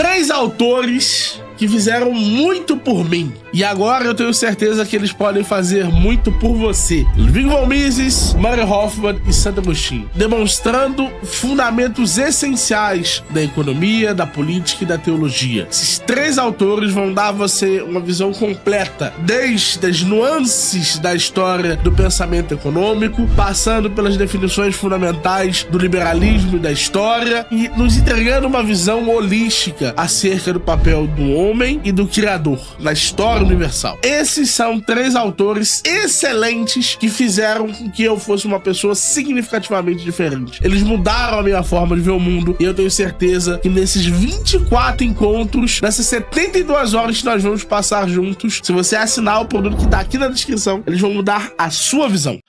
3 autores que fizeram muito por mim. E agora eu tenho certeza que eles podem fazer muito por você. Ludwig von Mises, Murray Hoffman e Santo Agostinho. Demonstrando fundamentos essenciais da economia, da política e da teologia. Esses 3 autores vão dar a você uma visão completa, desde as nuances da história do pensamento econômico, passando pelas definições fundamentais do liberalismo e da história, e nos entregando uma visão holística acerca do papel do homem e do Criador na história universal. Esses são 3 autores excelentes que fizeram com que eu fosse uma pessoa significativamente diferente. Eles mudaram a minha forma de ver o mundo, e eu tenho certeza que nesses 24 encontros, nessas 72 horas que nós vamos passar juntos, se você assinar o produto que tá aqui na descrição, eles vão mudar a sua visão.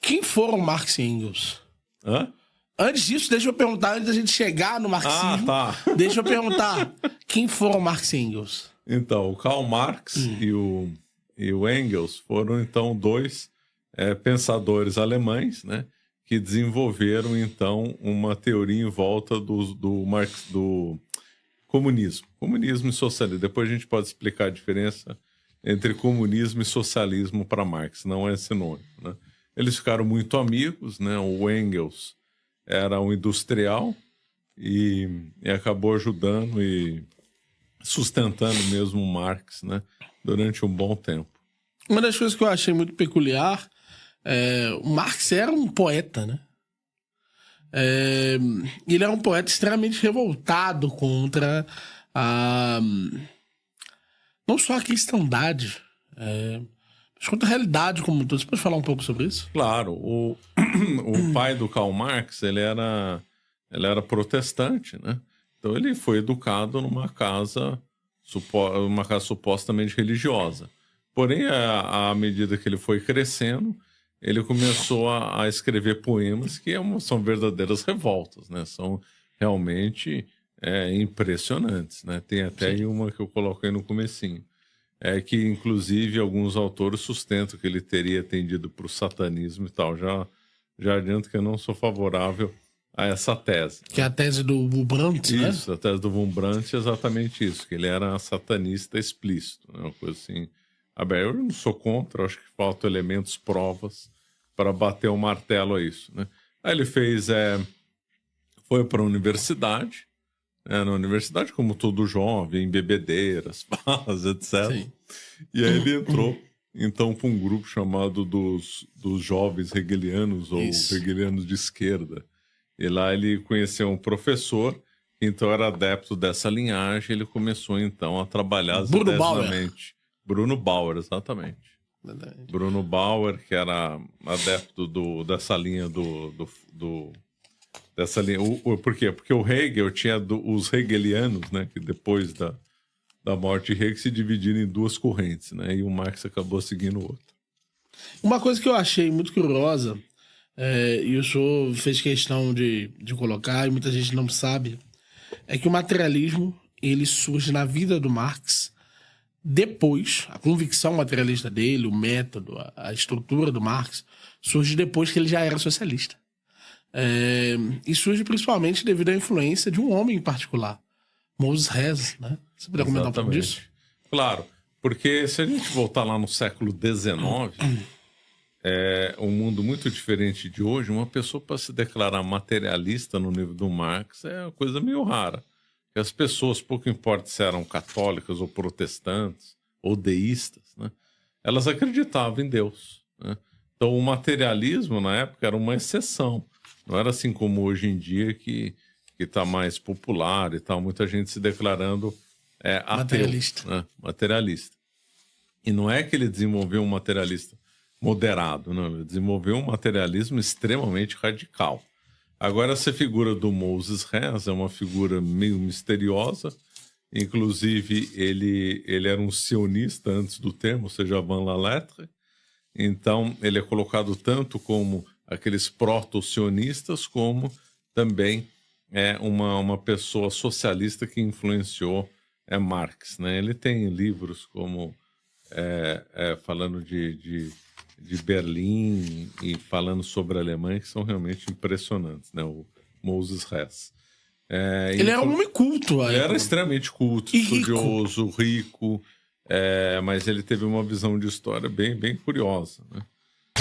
Quem foram Marx e Engels? Hã? Antes disso, deixa eu perguntar, antes da gente chegar no marxismo, deixa eu perguntar, quem foram Marx e Engels? Então, o Karl Marx e o Engels foram, então, 2 pensadores alemães, né, que desenvolveram, então, uma teoria em volta do comunismo. Comunismo e socialismo. Depois a gente pode explicar a diferença entre comunismo e socialismo para Marx, não é sinônimo, né? Eles ficaram muito amigos, né? O Engels era um industrial e acabou ajudando e sustentando mesmo o Marx, né, durante um bom tempo. Uma das coisas que eu achei muito peculiar, o Marx era um poeta, né? Ele era um poeta extremamente revoltado contra não só a cristandade, mas contra a realidade como um todo. Você pode falar um pouco sobre isso? Claro, o pai do Karl Marx, ele era protestante, né? Então ele foi educado numa casa supostamente religiosa. Porém, à medida que ele foi crescendo, ele começou a escrever poemas que são verdadeiras revoltas, né? São realmente impressionantes, né? Tem até aí uma que eu coloquei no comecinho. Que, inclusive, alguns autores sustentam que ele teria tendido para o satanismo e tal. Já adianto que eu não sou favorável a essa tese. Que é a tese do Wurmbrandt, né? Isso, a tese do Wurmbrandt é exatamente isso, que ele era satanista explícito, né? Uma coisa assim. Eu não sou contra, acho que faltam elementos, provas, para bater o martelo a isso, né? Aí ele foi para a universidade, na universidade, como todo jovem, bebedeiras, farras, etc. Sim. E aí ele entrou, então, para um grupo chamado dos jovens hegelianos, ou hegelianos de esquerda. E lá ele conheceu um professor, que então era adepto dessa linhagem, ele começou, então, a trabalhar exatamente. Bruno Bauer, exatamente. Verdade. Bruno Bauer, que era adepto dessa linha dessa linha. Por quê? Porque o Hegel tinha os hegelianos, né, que depois da morte de Hegel se dividiram em 2 correntes, né, e o Marx acabou seguindo outra. Uma coisa que eu achei muito curiosa, e o senhor fez questão de colocar, e muita gente não sabe, é que o materialismo ele surge na vida do Marx depois, a convicção materialista dele, o método, a estrutura do Marx, surge depois que ele já era socialista. E surge principalmente devido à influência de um homem em particular, Moses Hess, né? Você poderia comentar um pouco disso? Claro, porque se a gente voltar lá no século XIX, um mundo muito diferente de hoje, uma pessoa para se declarar materialista no nível do Marx é uma coisa meio rara. As pessoas, pouco importa se eram católicas ou protestantes ou deístas, né, elas acreditavam em Deus, né? Então o materialismo na época era uma exceção. Não era assim como hoje em dia que está mais popular e tal, muita gente se declarando ateu, materialista. Né? Materialista. E não é que ele desenvolveu um materialista moderado, não, ele desenvolveu um materialismo extremamente radical. Agora, essa figura do Moses Hess é uma figura meio misteriosa. Inclusive, ele era um sionista antes do termo, ou seja, avant la lettre. Então, ele é colocado tanto como aqueles proto-sionistas, como também uma pessoa socialista que influenciou Marx, né? Ele tem livros como falando de Berlim e falando sobre a Alemanha, que são realmente impressionantes, né? O Moses Hess. Ele era um homem culto. Ele era extremamente culto, estudioso, rico, mas ele teve uma visão de história bem, bem curiosa, né?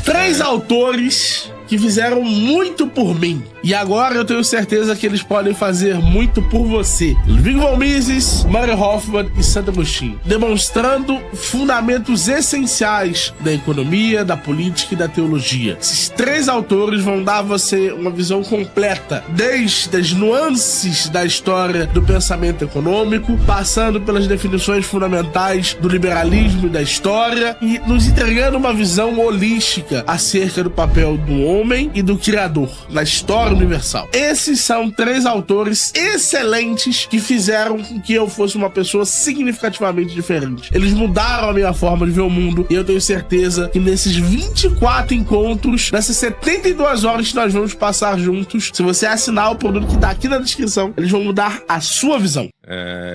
3 autores que fizeram muito por mim. E agora eu tenho certeza que eles podem fazer muito por você. Ludwig von Mises, Murray Rothbard e Santo Agostinho. Demonstrando fundamentos essenciais da economia, da política e da teologia. Esses 3 autores vão dar a você uma visão completa. Desde as nuances da história do pensamento econômico, passando pelas definições fundamentais do liberalismo e da história, e nos entregando uma visão holística acerca do papel do homem e do Criador na história universal. Esses são 3 autores excelentes que fizeram com que eu fosse uma pessoa significativamente diferente. Eles mudaram a minha forma de ver o mundo e eu tenho certeza que nesses 24 encontros, nessas 72 horas que nós vamos passar juntos, se você assinar o produto que tá aqui na descrição, eles vão mudar a sua visão.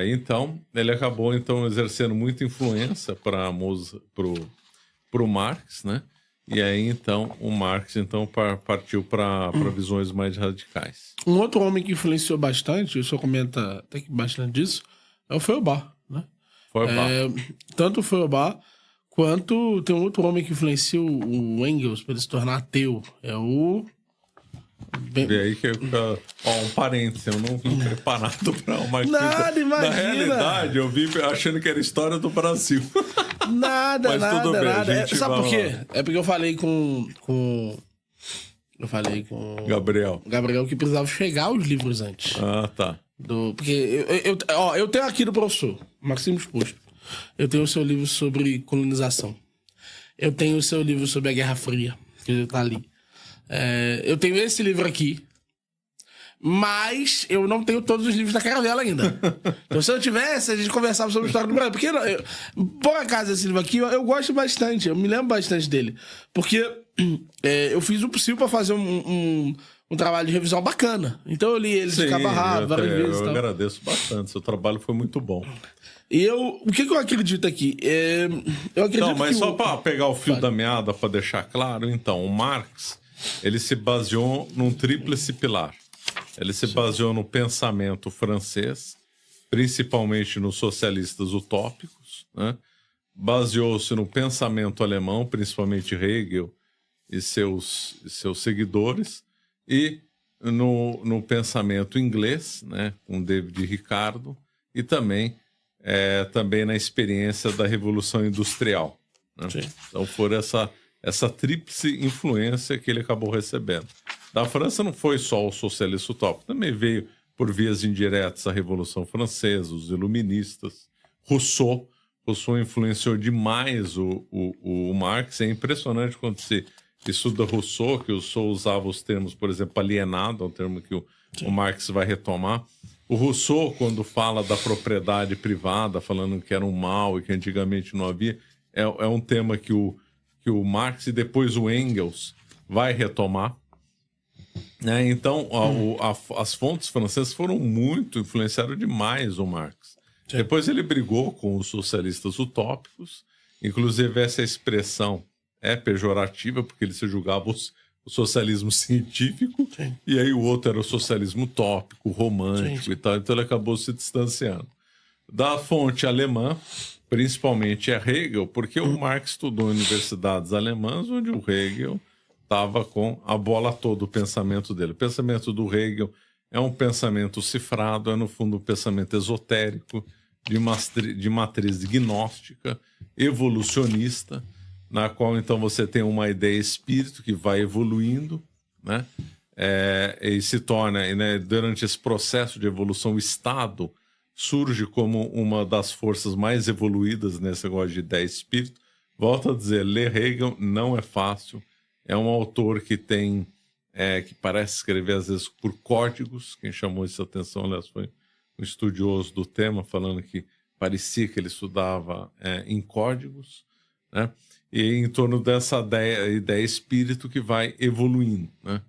Então, ele acabou exercendo muita influência pro Marx, né? E aí, então, o Marx partiu para visões mais radicais. Um outro homem que influenciou bastante, o senhor comenta até que bastante disso, é o Feuerbach, né? Tanto o Feuerbach, quanto tem um outro homem que influencia o Engels para ele se tornar ateu. É o... E aí que um parênteses, eu não vim preparado para o Marx. Nada, imagina. Na realidade, eu vim achando que era história do Brasil. Nada. Sabe por quê? É porque eu falei com Gabriel que precisava chegar os livros antes. Ah, tá. Porque eu tenho aqui do professor Maximo Exposto. Eu tenho o seu livro sobre colonização. Eu tenho o seu livro sobre a Guerra Fria, que tá ali. Eu tenho esse livro aqui, mas eu não tenho todos os livros da Caravela ainda. Então, se eu tivesse, a gente conversava sobre a história do Brasil. Porque, por acaso, esse livro aqui, eu gosto bastante. Eu me lembro bastante dele. Porque eu fiz o possível para fazer um trabalho de revisão bacana. Então, eu li ele de cabo a rabo várias vezes. Eu agradeço bastante. Seu trabalho foi muito bom. E o que eu acredito aqui? Eu acredito mas só para pegar o fio da meada, para deixar claro, então, o Marx, ele se baseou num tríplice pilar. Ele se baseou no pensamento francês, principalmente nos socialistas utópicos, né? Baseou-se no pensamento alemão, principalmente Hegel e seus seguidores, e no pensamento inglês, né, com David Ricardo, e também na experiência da Revolução Industrial, né? Então, foi essa tríplice influência que ele acabou recebendo. Da França não foi só o socialista utópico, também veio por vias indiretas a Revolução Francesa, os iluministas, Rousseau. Rousseau influenciou demais o Marx. É impressionante quando se estuda Rousseau, que o Rousseau usava os termos, por exemplo, alienado, é um termo que o Marx vai retomar. O Rousseau, quando fala da propriedade privada, falando que era um mal e que antigamente não havia, é um tema que o Marx e depois o Engels vai retomar. Então, as fontes francesas foram influenciaram demais o Marx. Sim. Depois ele brigou com os socialistas utópicos, inclusive essa expressão é pejorativa, porque ele se julgava o socialismo científico, sim, e aí o outro era o socialismo utópico, romântico, sim, e tal, então ele acabou se distanciando. Da fonte alemã, principalmente é Hegel, porque o Marx estudou em universidades alemãs, onde o Hegel estava com a bola toda, o pensamento dele. O pensamento do Hegel é um pensamento cifrado, é no fundo um pensamento esotérico, de matriz gnóstica, evolucionista, na qual então você tem uma ideia espírito que vai evoluindo, né? E se torna, né, durante esse processo de evolução, o Estado surge como uma das forças mais evoluídas nesse negócio de ideia espírito. Volto a dizer, ler Hegel não é fácil. É um autor que tem, que parece escrever às vezes por códigos. Quem chamou essa atenção, aliás, foi um estudioso do tema, falando que parecia que ele estudava em códigos, né? E em torno dessa ideia espírito que vai evoluindo, né?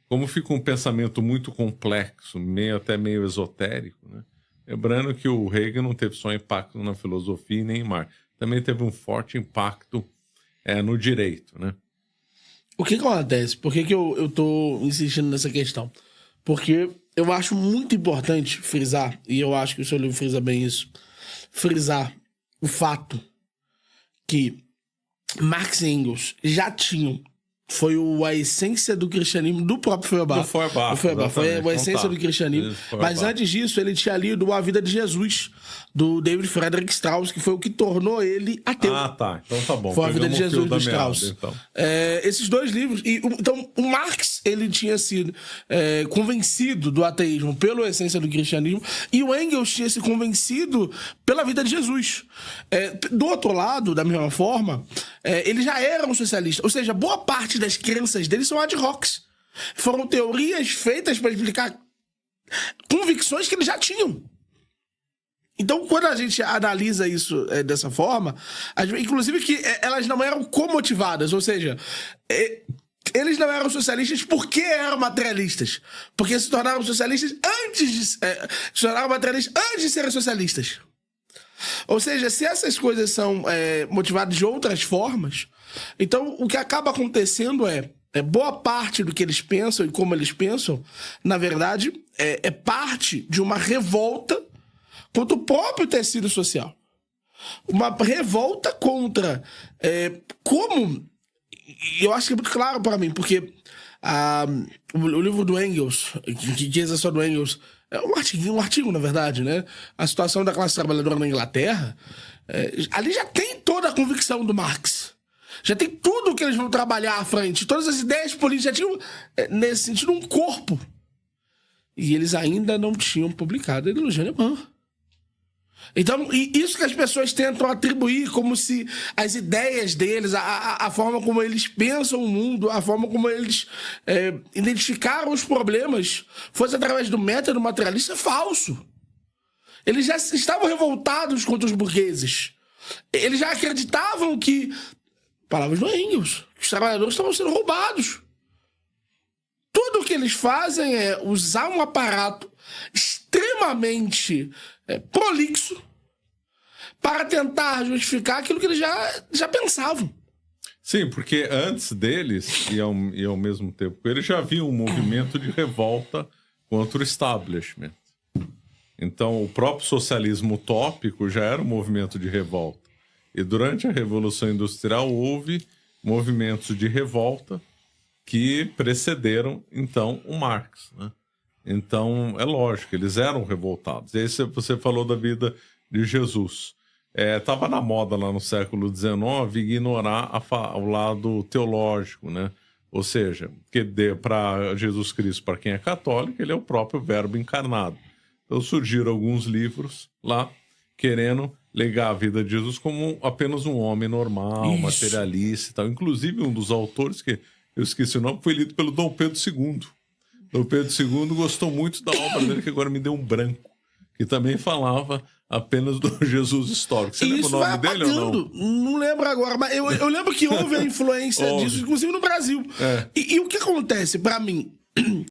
Como fica um pensamento muito complexo, até meio esotérico, né? Lembrando que o Hegel não teve só impacto na filosofia e nem em Marx, também teve um forte impacto no direito, né? O que acontece? Por que eu tô insistindo nessa questão? Porque eu acho muito importante frisar, e eu acho que o seu livro frisa bem isso, frisar o fato que Marx e Engels já tinham, foi a essência do cristianismo do próprio Feuerbach. Foi a essência do cristianismo. Mas antes disso, ele tinha lido A Vida de Jesus, do David Frederick Strauss, que foi o que tornou ele ateu. Ah, tá. Então tá bom. Foi A Vida de Jesus, do Strauss. Então. Esses dois livros... Então, o Marx, ele tinha sido convencido do ateísmo pela essência do cristianismo, e o Engels tinha se convencido pela vida de Jesus. Do outro lado, da mesma forma, eles já eram socialistas. Ou seja, boa parte das crenças deles são ad hoc. Foram teorias feitas para explicar convicções que eles já tinham. Então, quando a gente analisa isso dessa forma, inclusive que elas não eram comotivadas, ou seja, eles não eram socialistas porque eram materialistas. Porque se tornaram socialistas se tornaram materialistas antes de serem socialistas. Ou seja, se essas coisas são motivadas de outras formas, então o que acaba acontecendo boa parte do que eles pensam e como eles pensam, na verdade, é parte de uma revolta contra o próprio tecido social. Uma revolta contra como... Eu acho que é muito claro para mim, porque o livro do Engels, que diz só do Engels, é um artigo, na verdade, né? A situação da classe trabalhadora na Inglaterra, ali já tem toda a convicção do Marx. Já tem tudo que eles vão trabalhar à frente. Todas as ideias políticas já tinham, nesse sentido, um corpo. E eles ainda não tinham publicado a ideologia alemã. Então, isso que as pessoas tentam atribuir como se as ideias deles, a forma como eles pensam o mundo, a forma como eles identificaram os problemas, fosse através do método materialista, é falso. Eles já estavam revoltados contra os burgueses. Eles já acreditavam que, palavras do Engels, que os trabalhadores estavam sendo roubados. Tudo o que eles fazem é usar um aparato extremamente prolixo para tentar justificar aquilo que eles já pensavam. Sim, porque antes deles, e ao mesmo tempo, eles já haviam um movimento de revolta contra o establishment. Então, o próprio socialismo utópico já era um movimento de revolta. E durante a Revolução Industrial houve movimentos de revolta que precederam, então, o Marx, né? Então, é lógico, eles eram revoltados. E aí você falou da vida de Jesus. Estava na moda lá no século XIX ignorar o lado teológico, né? Ou seja, que para Jesus Cristo, para quem é católico, ele é o próprio Verbo encarnado. Então surgiram alguns livros lá querendo legar a vida de Jesus como apenas um homem normal, materialista e tal. Inclusive, um dos autores, que eu esqueci o nome, foi lido pelo Dom Pedro II. Dom Pedro II gostou muito da obra dele, que agora me deu um branco, que também falava apenas do Jesus histórico. Você lembra o nome dele ou não? Não lembro agora, mas eu lembro que houve a influência disso, inclusive no Brasil. E o que acontece, para mim,